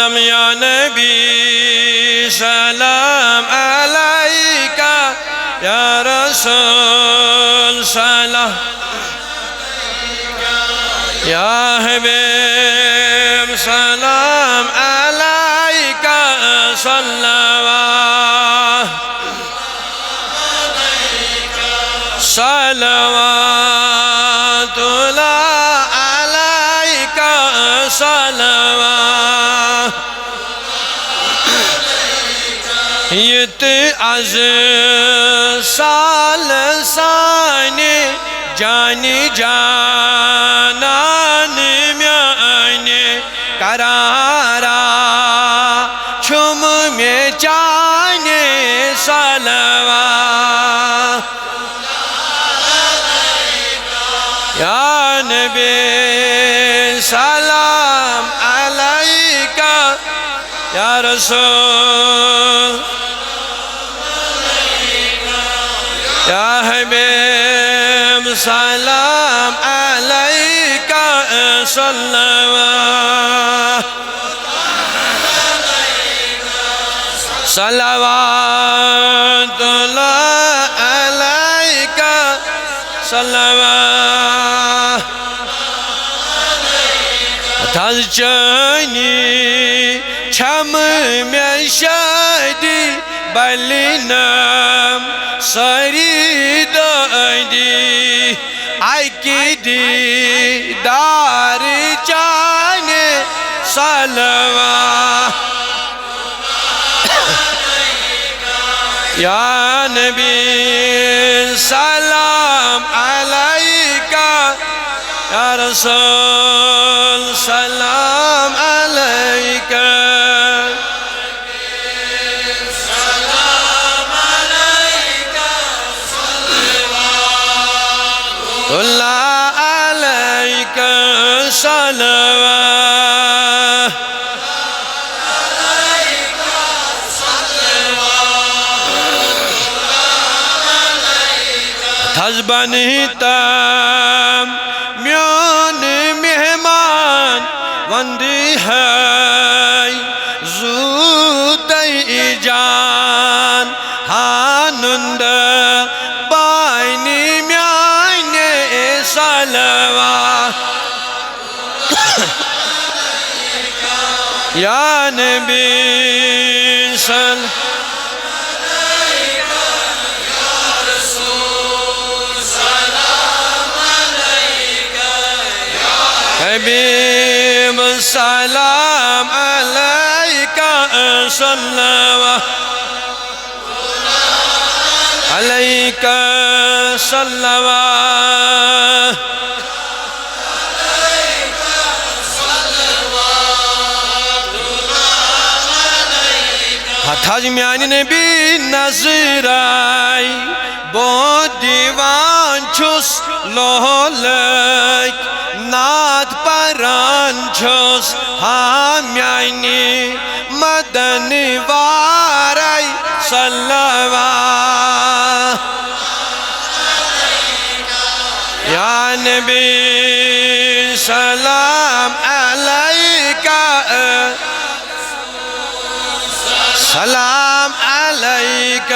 يا نبي سلام عليك يا رسول سلام يا حبيب سلام عليك صلوات صلوات الله عليك صلوات يتعز سال ساني جاني جانان میانی قرارا چوم می جانی صلوات يا نبي سلام عليك يا رسول يا حبيب سلام عليك صلوات صلوات الله عليك صلوات تزجني چم میشدی بلینم سری دادی عقیدی دار جان صلوات يا نبي سلام عليك يا رسول سلام عليك سلام عليك صلوات الله عليك صلوات حزبانیتم میان مهمان وندی های زود ای جان هانند باینی میان صلوات یا نبی صل حبيب السلام عليك صلوات عليك صلوات حتى جميعني نبي نظراي بو دیوان چوس لولک ناد پران چوس همیانی مدنی وارای صلوات یا نبی سلام علیک سلام علیک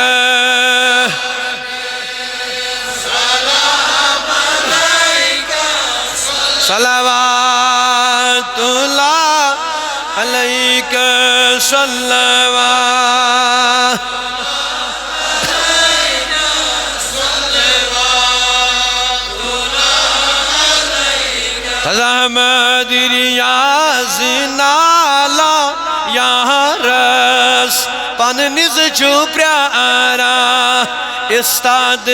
صلوات الله عليك صلوات تزحمد رياض نالا يا رس پننز جو پیارا استاد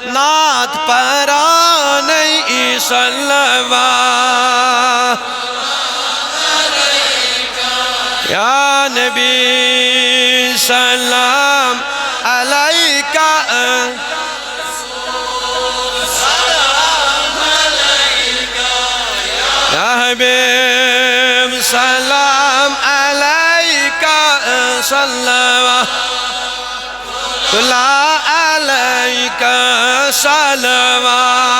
نات پرانی صلوات يا نبي سلام عليك يا حبيب سلام عليك صلوات الله عليك صلوات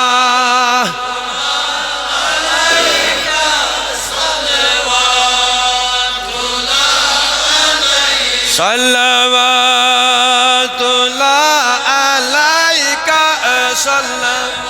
صلوات الله عليك صلى